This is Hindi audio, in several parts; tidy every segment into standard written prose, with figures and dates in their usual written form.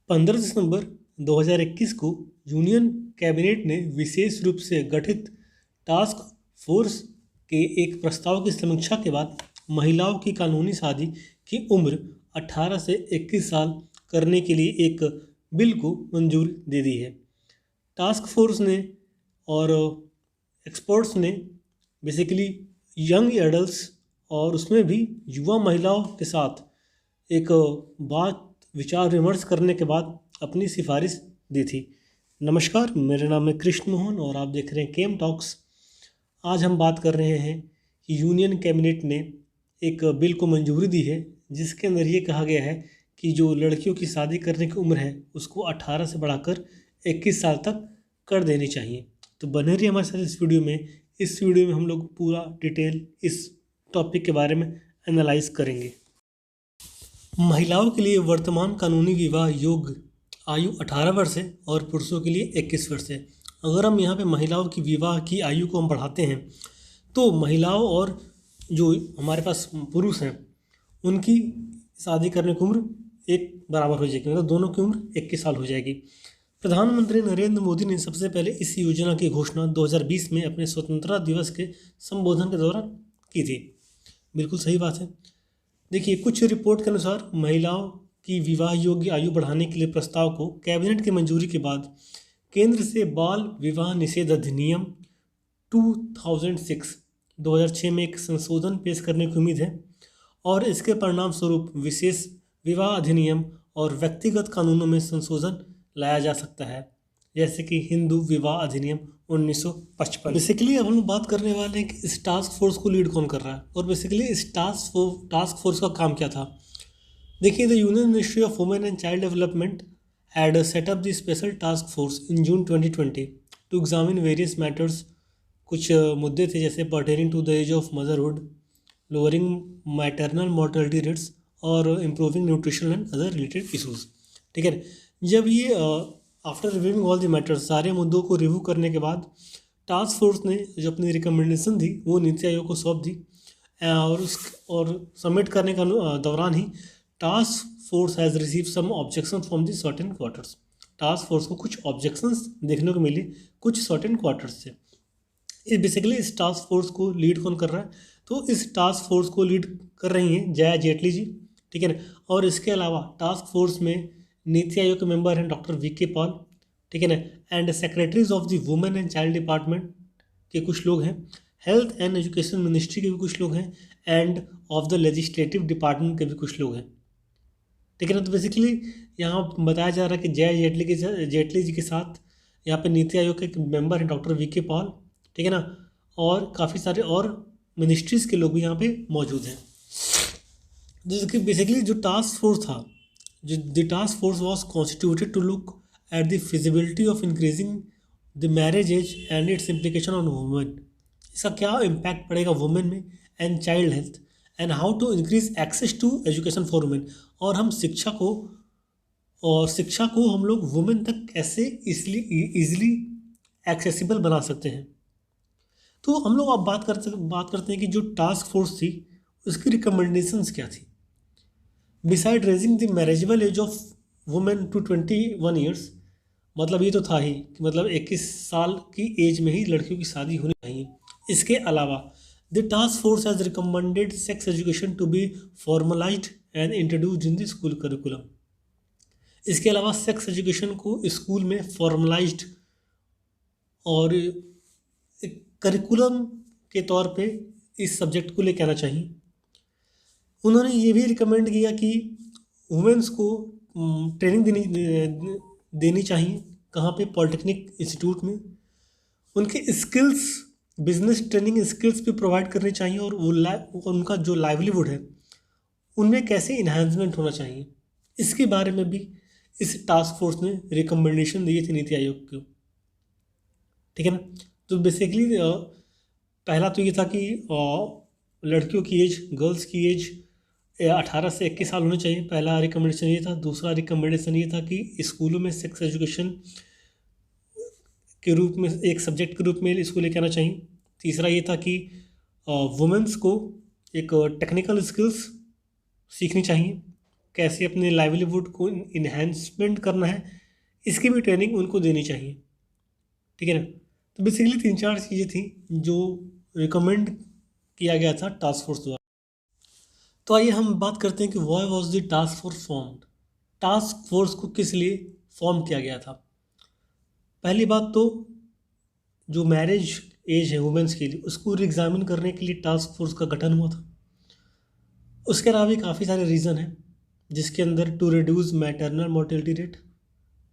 15 दिसंबर 2021 को यूनियन कैबिनेट ने विशेष रूप से गठित टास्क फोर्स के एक प्रस्ताव की समीक्षा के बाद महिलाओं की कानूनी शादी की उम्र 18 से 21 साल करने के लिए एक बिल को मंजूरी दे दी है। टास्क फोर्स ने और एक्सपर्ट्स ने बेसिकली यंग एडल्ट्स और उसमें भी युवा महिलाओं के साथ एक बात विचार विमर्श करने के बाद अपनी सिफारिश दी थी। नमस्कार, मेरा नाम है कृष्ण मोहन और आप देख रहे हैं केम टॉक्स। आज हम बात कर रहे हैं कि यूनियन कैबिनेट ने एक बिल को मंजूरी दी है जिसके अंदर ये कहा गया है कि जो लड़कियों की शादी करने की उम्र है उसको 18 से बढ़ाकर 21 साल तक कर देनी चाहिए। तो बने रहिए हमारे साथ इस वीडियो में। इस वीडियो में हम लोग पूरा डिटेल इस टॉपिक के बारे में एनालाइज करेंगे। महिलाओं के लिए वर्तमान कानूनी विवाह योग्य आयु 18 वर्ष है और पुरुषों के लिए 21 वर्ष है। अगर हम यहाँ पे महिलाओं की विवाह की आयु को हम बढ़ाते हैं तो महिलाओं और जो हमारे पास पुरुष हैं उनकी शादी करने की उम्र एक बराबर हो जाएगी, मतलब दोनों की उम्र 21 साल हो जाएगी। प्रधानमंत्री नरेंद्र मोदी ने सबसे पहले इस योजना की घोषणा 2020 में अपने स्वतंत्रता दिवस के संबोधन के दौरान की थी। बिल्कुल सही बात है। देखिए, कुछ रिपोर्ट के अनुसार महिलाओं की विवाह योग्य आयु बढ़ाने के लिए प्रस्ताव को कैबिनेट की मंजूरी के बाद केंद्र से बाल विवाह निषेध अधिनियम 2006 में एक संशोधन पेश करने की उम्मीद है और इसके परिणाम स्वरूप विशेष विवाह अधिनियम और व्यक्तिगत कानूनों में संशोधन लाया जा सकता है, जैसे कि हिंदू विवाह अधिनियम 1955। बेसिकली अब हम बात करने वाले हैं कि इस टास्क फोर्स को लीड कौन कर रहा है और बेसिकली इस टास्क फोर्स का काम क्या था। देखिए, the union ministry of women and child development had set up the special task force in June 2020 to examine various matters. कुछ मुद्दे थे जैसे pertaining to the age of motherhood, lowering maternal mortality rates और improving nutrition and other related issues. ठीक है, जब ये after reviewing all the matters, सारे मुद्दों को रिव्यू करने के बाद टास्क फोर्स ने जो अपनी रिकमेंडेशन दी वो नीति आयोग को सौंप दी और सबमिट करने का दौरान ही task force has receive some objection from the certain quarters. Task force को कुछ ऑब्जेक्शंस देखने को मिली कुछ सर्टेन क्वार्टर्स से। इस बेसिकली इस टास्क फोर्स को लीड कौन कर रहा है, तो इस टास्क फोर्स को लीड कर रही हैं जया जेटली जी। ठीक है ना, और इसके अलावा टास्क फोर्स में नीति आयोग के मेंबर हैं डॉक्टर वीके पॉल, ठीक है ना, and secretaries of the women and child department के कुछ लोग हैं, हेल्थ एंड एजुकेशन मिनिस्ट्री के भी कुछ लोग हैं end of the legislative department के भी कुछ लोग हैं। ठीक है ना, तो बेसिकली यहाँ बताया जा रहा है कि जया जेटली जी के साथ यहाँ पे नीति आयोग के एक मेंबर हैं डॉक्टर वीके पॉल, ठीक है ना, और काफ़ी सारे और मिनिस्ट्रीज़ के लोग भी यहाँ पे मौजूद हैं। जिसकी बेसिकली जो टास्क फोर्स था, the task force was constituted to look at the feasibility of increasing the marriage age and its implication on women। इसका क्या इम्पैक्ट पड़ेगा वुमेन में and child health and how to increase access to education for women, और हम शिक्षा को हम लोग वुमेन तक कैसे इजीली एक्सेसिबल बना सकते हैं। तो हम लोग अब बात करते हैं कि जो टास्क फोर्स थी उसकी रिकमेंडेशंस क्या थी। Beside raising the marriageable age of women to 21 years, मतलब ये तो था ही कि मतलब 21 साल की एज में ही लड़कियों की शादी होनी चाहिए। इसके अलावा the task force has recommended sex education to be formalised and introduced in the school curriculum. इसके अलावा सेक्स एजुकेशन को स्कूल में फॉर्मलाइज्ड और एक करिकुलम के तौर पे इस सब्जेक्ट को लेकर आना चाहिए। उन्होंने ये भी रिकमेंड किया कि वुमेन्स को ट्रेनिंग देनी चाहिए, कहाँ पे, पॉलिटेक्निक इंस्टीट्यूट में। उनके स्किल्स, बिजनेस ट्रेनिंग स्किल्स भी प्रोवाइड करनी चाहिए और उनका जो लाइवलीहुड है उनमें कैसे इन्हांसमेंट होना चाहिए, इसके बारे में भी इस टास्क फोर्स ने रिकमेंडेशन दी थी नीति आयोग को। ठीक है ना, तो बेसिकली पहला तो ये था कि लड़कियों की एज, गर्ल्स की एज 18 से 21 साल होनी चाहिए, पहला रिकमेंडेशन ये था। दूसरा रिकमेंडेशन ये था कि स्कूलों में सेक्स एजुकेशन के रूप में एक सब्जेक्ट के रूप में इसको लेकर आना चाहिए। तीसरा ये था कि वुमेंस को एक टेक्निकल स्किल्स सीखनी चाहिए, कैसे अपने लाइवलीहुड को इन्हेंसमेंट करना है, इसकी भी ट्रेनिंग उनको देनी चाहिए। ठीक है ना। तो बेसिकली 3-4 चीज़ें थी जो रिकमेंड किया गया था टास्क फोर्स द्वारा। तो आइए हम बात करते हैं कि why was the task force formed. Task force को किस लिए फॉर्म किया गया था। पहली बात तो जो मैरिज एज है वुमेंस के लिए, उसको एग्जामिन करने के लिए टास्क फोर्स का गठन हुआ था। उसके अलावा भी काफ़ी सारे रीज़न हैं, जिसके अंदर to reduce maternal mortality rate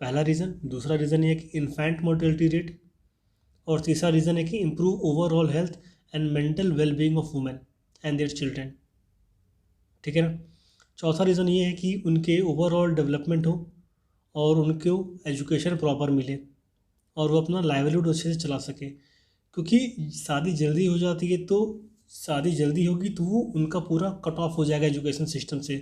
पहला रीज़न, दूसरा रीज़न ये है कि इन्फेंट मोर्टेलिटी रेट, और तीसरा रीज़न है कि improve overall health and mental wellbeing of women and their children. ठीक है ना। चौथा रीज़न ये है कि उनके ओवरऑल डेवलपमेंट हो और उनको एजुकेशन प्रॉपर मिले और वो अपना लाइवलीहुड अच्छे से चला सके। क्योंकि शादी जल्दी हो जाती है तो शादी जल्दी होगी तो वो उनका पूरा कट ऑफ हो जाएगा एजुकेशन सिस्टम से,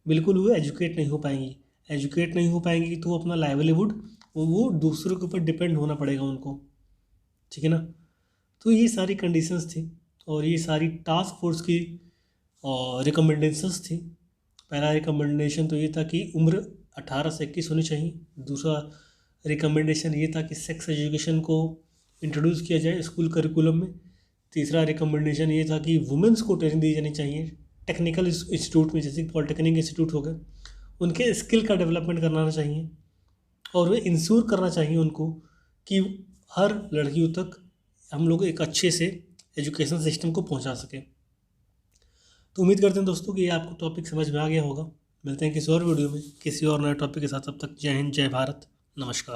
बिल्कुल वो एजुकेट नहीं हो पाएंगी। एजुकेट नहीं हो पाएंगी तो वो अपना लाइवलीहुड वो दूसरों के ऊपर डिपेंड होना पड़ेगा उनको। ठीक है ना। तो ये सारी कंडीशंस थी और ये सारी टास्क फोर्स की रिकमेंडेशंस थी। पहला रिकमेंडेशन तो ये था कि उम्र 18 से 21 होनी चाहिए। दूसरा रिकमेंडेशन ये था कि सेक्स एजुकेशन को इंट्रोड्यूस किया जाए स्कूल करिकुलम में। तीसरा रिकमेंडेशन ये था कि वुमेंस को ट्रेनिंग दी जानी चाहिए टेक्निकल इंस्टीट्यूट में, जैसे पॉलिटेक्निक इंस्टीट्यूट हो गए, उनके स्किल का डेवलपमेंट करना चाहिए और वे इंश्योर करना चाहिए उनको कि हर लड़कियों तक हम लोग एक अच्छे से एजुकेशन सिस्टम को पहुंचा सकें। तो उम्मीद करते हैं दोस्तों कि ये आपको टॉपिक समझ में आ गया होगा। मिलते हैं किसी और वीडियो में किसी और नए टॉपिक के साथ। तब तक जय हिंद, जय भारत, नमस्कार।